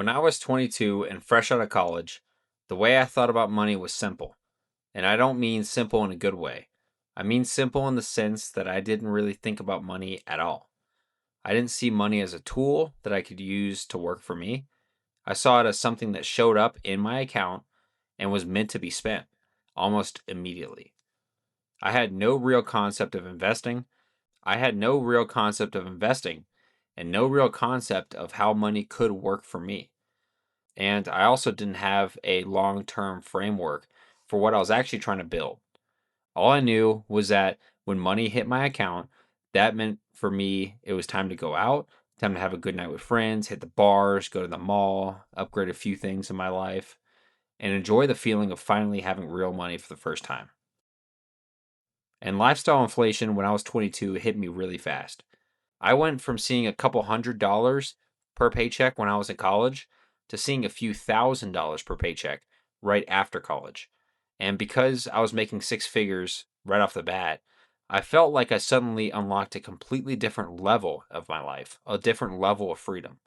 When I was 22 and fresh out of college, the way I thought about money was simple. And I don't mean simple in a good way. I mean simple in the sense that I didn't really think about money at all. I didn't see money as a tool that I could use to work for me. I saw it as something that showed up in my account and was meant to be spent almost immediately. I had no real concept of investing. I had no real concept of investing and no real concept of how money could work for me. And I also didn't have a long term framework for what I was actually trying to build. All I knew was that when money hit my account, that meant for me it was time to go out, time to have a good night with friends, hit the bars, go to the mall, upgrade a few things in my life, and enjoy the feeling of finally having real money for the first time. And lifestyle inflation when I was 22 hit me really fast. I went from seeing a couple $100s per paycheck when I was in college to seeing a few $1,000s per paycheck right after college. And because I was making six figures right off the bat, I felt like I suddenly unlocked a completely different level of my life, a different level of freedom.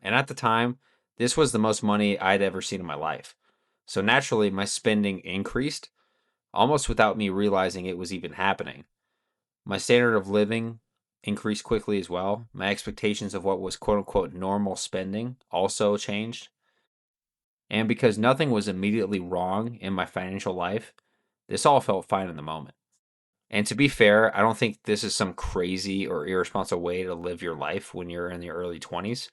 And at the time, this was the most money I'd ever seen in my life. So naturally, my spending increased almost without me realizing it was even happening. My standard of living increased quickly as well. My expectations of what was quote unquote normal spending also changed. And because nothing was immediately wrong in my financial life, this all felt fine in the moment. And to be fair, I don't think this is some crazy or irresponsible way to live your life when you're in the early 20s.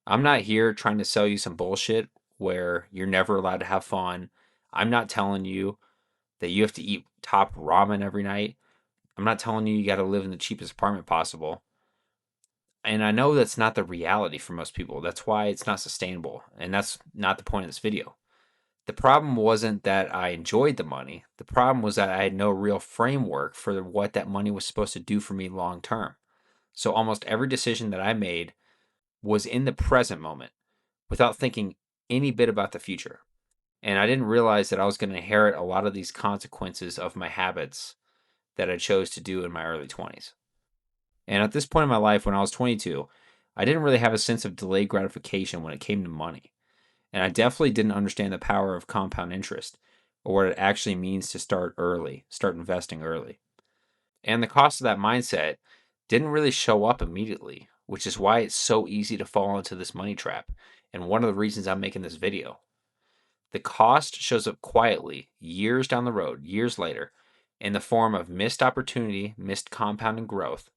I'm not here trying to sell you some bullshit where you're never allowed to have fun. I'm not telling you that you have to eat top ramen every night. I'm not telling you got to live in the cheapest apartment possible. And I know that's not the reality for most people. That's why it's not sustainable. And that's not the point of this video. The problem wasn't that I enjoyed the money. The problem was that I had no real framework for what that money was supposed to do for me long term. So almost every decision that I made was in the present moment without thinking any bit about the future. And I didn't realize that I was going to inherit a lot of these consequences of my habits that I chose to do in my early 20s. And at this point in my life, when I was 22, I didn't really have a sense of delayed gratification when it came to money. And I definitely didn't understand the power of compound interest or what it actually means to start early, start investing early. And the cost of that mindset didn't really show up immediately, which is why it's so easy to fall into this money trap. And one of the reasons I'm making this video. The cost shows up quietly, years down the road, years later, in the form of missed opportunity, missed compounding growth,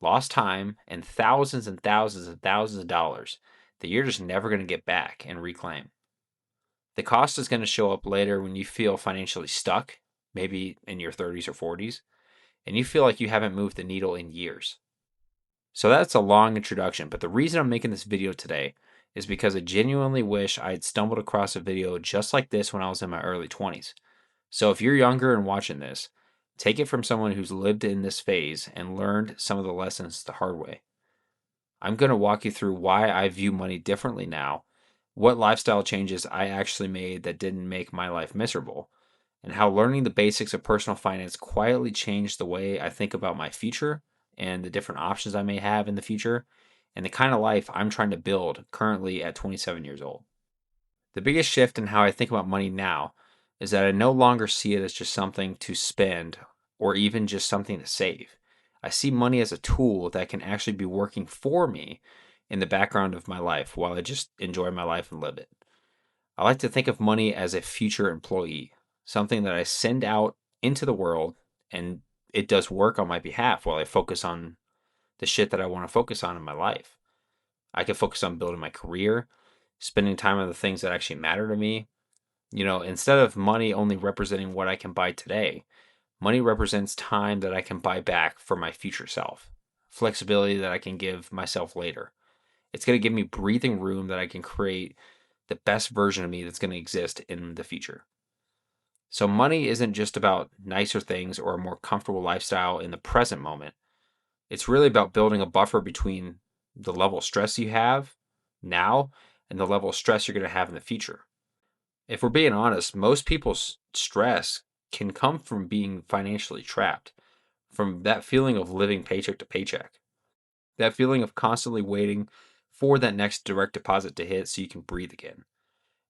lost time, and thousands and thousands of dollars that you're just never going to get back and reclaim. The cost is going to show up later when you feel financially stuck, maybe in your 30s or 40s, and you feel like you haven't moved the needle in years. So that's a long introduction, but the reason I'm making this video today is because I genuinely wish I had stumbled across a video just like this when I was in my early 20s. So if you're younger and watching this, take it from someone who's lived in this phase and learned some of the lessons the hard way. I'm going to walk you through why I view money differently now, what lifestyle changes I actually made that didn't make my life miserable, and how learning the basics of personal finance quietly changed the way I think about my future and the different options I may have in the future, and the kind of life I'm trying to build currently at 27 years old. The biggest shift in how I think about money now is that I no longer see it as just something to spend or even just something to save. I see money as a tool that can actually be working for me in the background of my life while I just enjoy my life and live it. I like to think of money as a future employee, something that I send out into the world and it does work on my behalf while I focus on the shit that I want to focus on in my life. I can focus on building my career, spending time on the things that actually matter to me. Instead of money only representing what I can buy today, money represents time that I can buy back for my future self, flexibility that I can give myself later. It's going to give me breathing room that I can create the best version of me that's going to exist in the future. So, money isn't just about nicer things or a more comfortable lifestyle in the present moment. It's really about building a buffer between the level of stress you have now and the level of stress you're going to have in the future. If we're being honest, most people's stress can come from being financially trapped, from that feeling of living paycheck to paycheck, that feeling of constantly waiting for that next direct deposit to hit so you can breathe again.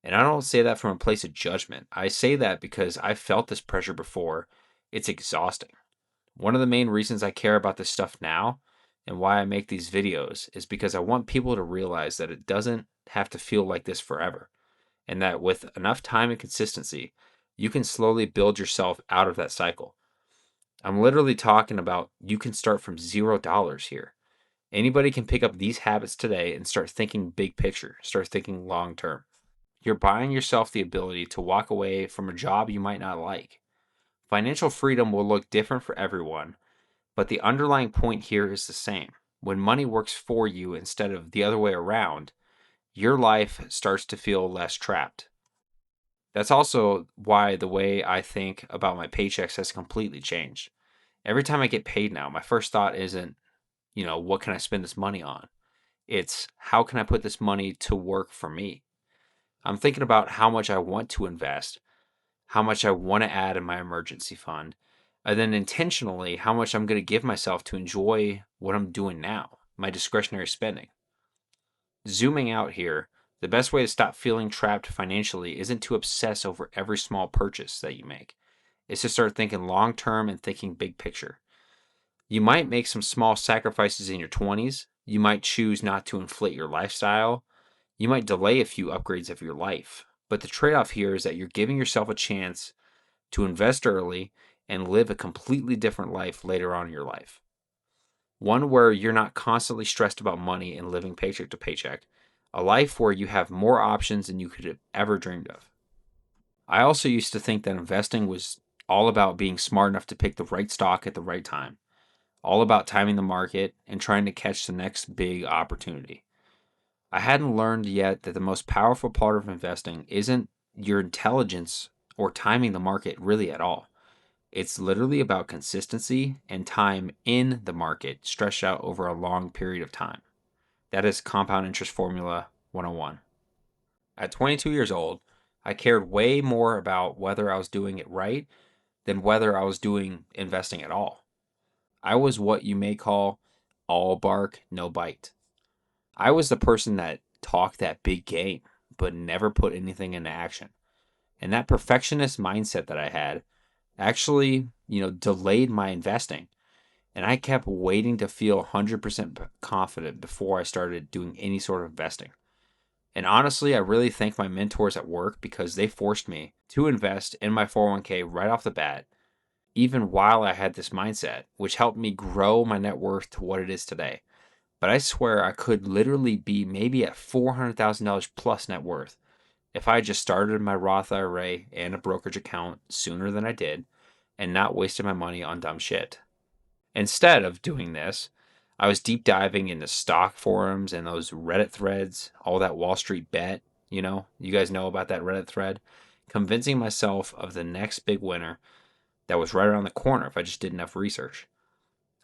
And I don't say that from a place of judgment. I say that because I felt this pressure before. It's exhausting. One of the main reasons I care about this stuff now and why I make these videos is because I want people to realize that it doesn't have to feel like this forever, and that with enough time and consistency, you can slowly build yourself out of that cycle. I'm literally talking about you can start from $0 here. Anybody can pick up these habits today and start thinking big picture, start thinking long term. You're buying yourself the ability to walk away from a job you might not like. Financial freedom will look different for everyone, but the underlying point here is the same. When money works for you instead of the other way around, your life starts to feel less trapped. That's also why the way I think about my paychecks has completely changed. Every time I get paid now, my first thought isn't, what can I spend this money on? It's how can I put this money to work for me? I'm thinking about how much I want to invest, how much I want to add in my emergency fund, and then intentionally how much I'm going to give myself to enjoy what I'm doing now, my discretionary spending. Zooming out here, the best way to stop feeling trapped financially isn't to obsess over every small purchase that you make. It's to start thinking long term and thinking big picture. You might make some small sacrifices in your 20s. You might choose not to inflate your lifestyle. You might delay a few upgrades of your life. But the trade off here is that you're giving yourself a chance to invest early and live a completely different life later on in your life. One where you're not constantly stressed about money and living paycheck to paycheck. A life where you have more options than you could have ever dreamed of. I also used to think that investing was all about being smart enough to pick the right stock at the right time, all about timing the market and trying to catch the next big opportunity. I hadn't learned yet that the most powerful part of investing isn't your intelligence or timing the market really at all. It's literally about consistency and time in the market stretched out over a long period of time. That is Compound Interest Formula 101. At 22 years old, I cared way more about whether I was doing it right than whether I was doing investing at all. I was what you may call all bark, no bite. I was the person that talked that big game, but never put anything into action. And that perfectionist mindset that I had actually, delayed my investing. And I kept waiting to feel 100% confident before I started doing any sort of investing. And honestly, I really thank my mentors at work because they forced me to invest in my 401k right off the bat, even while I had this mindset, which helped me grow my net worth to what it is today. But I swear I could literally be maybe at $400,000 plus net worth if I just started my Roth IRA and a brokerage account sooner than I did and not wasted my money on dumb shit. Instead of doing this, I was deep diving into stock forums and those Reddit threads, all that Wall Street bet, you guys know about that Reddit thread, convincing myself of the next big winner that was right around the corner if I just did enough research.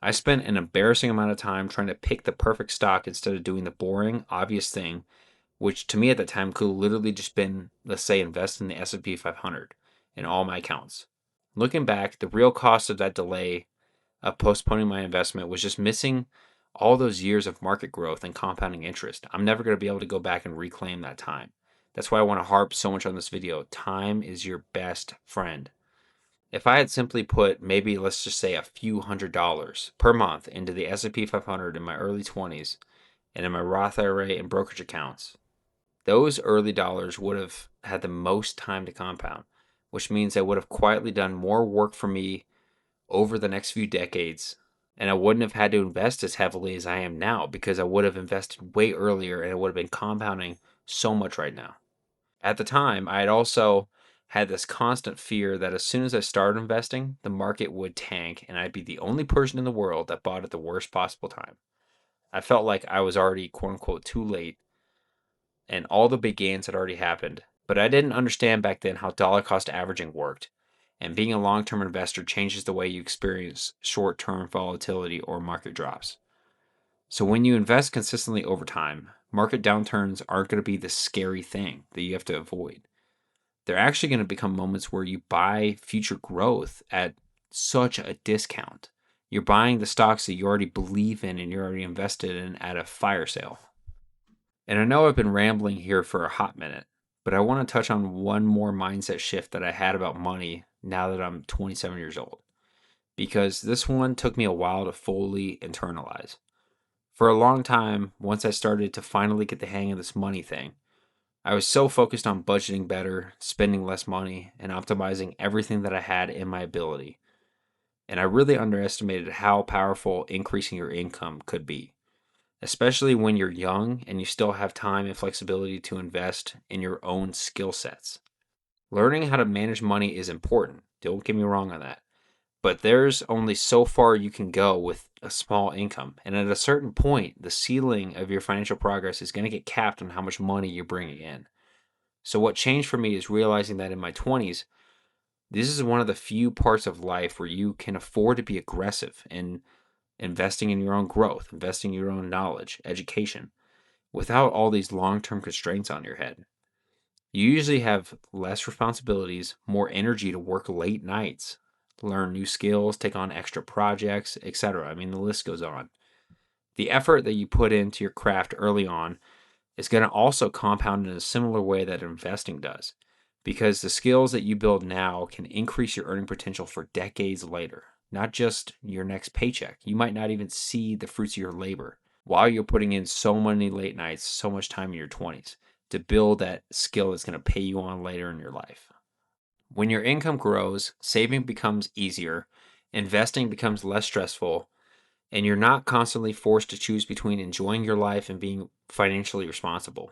I spent an embarrassing amount of time trying to pick the perfect stock instead of doing the boring, obvious thing, which to me at the time could literally just been, let's say, invest in the S&P 500 in all my accounts. Looking back, the real cost of that delay of postponing my investment was just missing all those years of market growth and compounding interest. I'm never going to be able to go back and reclaim that time. That's why I want to harp so much on this video. Time is your best friend. If I had simply put maybe let's just say a few $100s per month into the S&P 500 in my early 20s and in my Roth IRA and brokerage accounts, those early dollars would have had the most time to compound, which means they would have quietly done more work for me over the next few decades, and I wouldn't have had to invest as heavily as I am now because I would have invested way earlier and it would have been compounding so much right now. At the time, I had also had this constant fear that as soon as I started investing, the market would tank and I'd be the only person in the world that bought at the worst possible time. I felt like I was already quote unquote too late and all the big gains had already happened, but I didn't understand back then how dollar cost averaging worked. And being a long term investor changes the way you experience short term volatility or market drops. So, when you invest consistently over time, market downturns aren't going to be the scary thing that you have to avoid. They're actually going to become moments where you buy future growth at such a discount. You're buying the stocks that you already believe in and you're already invested in at a fire sale. And I know I've been rambling here for a hot minute, but I want to touch on one more mindset shift that I had about money now that I'm 27 years old, because this one took me a while to fully internalize. For a long time, once I started to finally get the hang of this money thing, I was so focused on budgeting better, spending less money, and optimizing everything that I had in my ability. And I really underestimated how powerful increasing your income could be, especially when you're young and you still have time and flexibility to invest in your own skill sets. Learning how to manage money is important. Don't get me wrong on that. But there's only so far you can go with a small income. And at a certain point, the ceiling of your financial progress is going to get capped on how much money you're bringing in. So, what changed for me is realizing that in my 20s, this is one of the few parts of life where you can afford to be aggressive in investing in your own growth, investing in your own knowledge, education, without all these long term constraints on your head. You usually have less responsibilities, more energy to work late nights, learn new skills, take on extra projects, etc. I mean, the list goes on. The effort that you put into your craft early on is going to also compound in a similar way that investing does, because the skills that you build now can increase your earning potential for decades later, not just your next paycheck. You might not even see the fruits of your labor while you're putting in so many late nights, so much time in your 20s to build that skill that's going to pay you on later in your life. When your income grows, saving becomes easier, investing becomes less stressful, and you're not constantly forced to choose between enjoying your life and being financially responsible.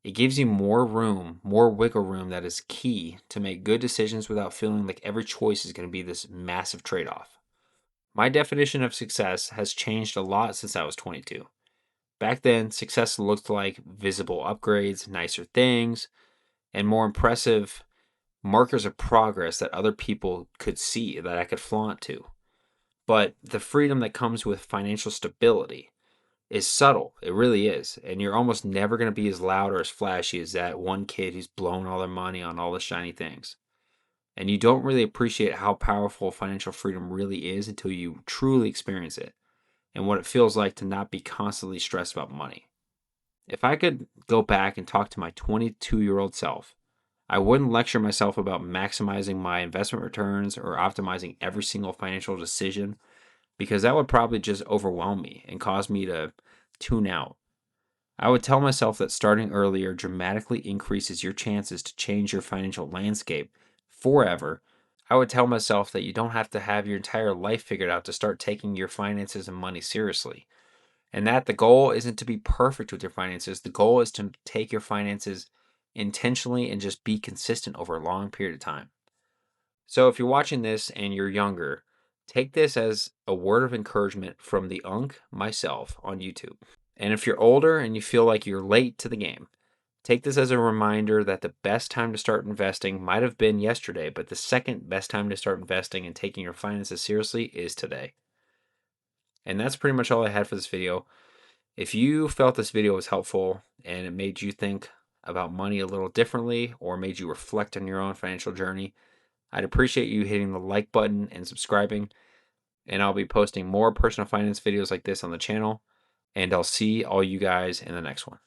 It gives you more room, more wiggle room that is key to make good decisions without feeling like every choice is going to be this massive trade off. My definition of success has changed a lot since I was 22. Back then, success looked like visible upgrades, nicer things, and more impressive markers of progress that other people could see that I could flaunt to. But the freedom that comes with financial stability is subtle. It really is. And you're almost never going to be as loud or as flashy as that one kid who's blown all their money on all the shiny things. And you don't really appreciate how powerful financial freedom really is until you truly experience it and what it feels like to not be constantly stressed about money. If I could go back and talk to my 22-year-old self, I wouldn't lecture myself about maximizing my investment returns or optimizing every single financial decision, because that would probably just overwhelm me and cause me to tune out. I would tell myself that starting earlier dramatically increases your chances to change your financial landscape forever. I would tell myself that you don't have to have your entire life figured out to start taking your finances and money seriously. And that the goal isn't to be perfect with your finances. The goal is to take your finances intentionally and just be consistent over a long period of time. So if you're watching this and you're younger, take this as a word of encouragement from the Unk, myself, on YouTube. And if you're older and you feel like you're late to the game, take this as a reminder that the best time to start investing might have been yesterday, but the second best time to start investing and taking your finances seriously is today. And that's pretty much all I had for this video. If you felt this video was helpful and it made you think about money a little differently or made you reflect on your own financial journey, I'd appreciate you hitting the like button and subscribing. And I'll be posting more personal finance videos like this on the channel. And I'll see all you guys in the next one.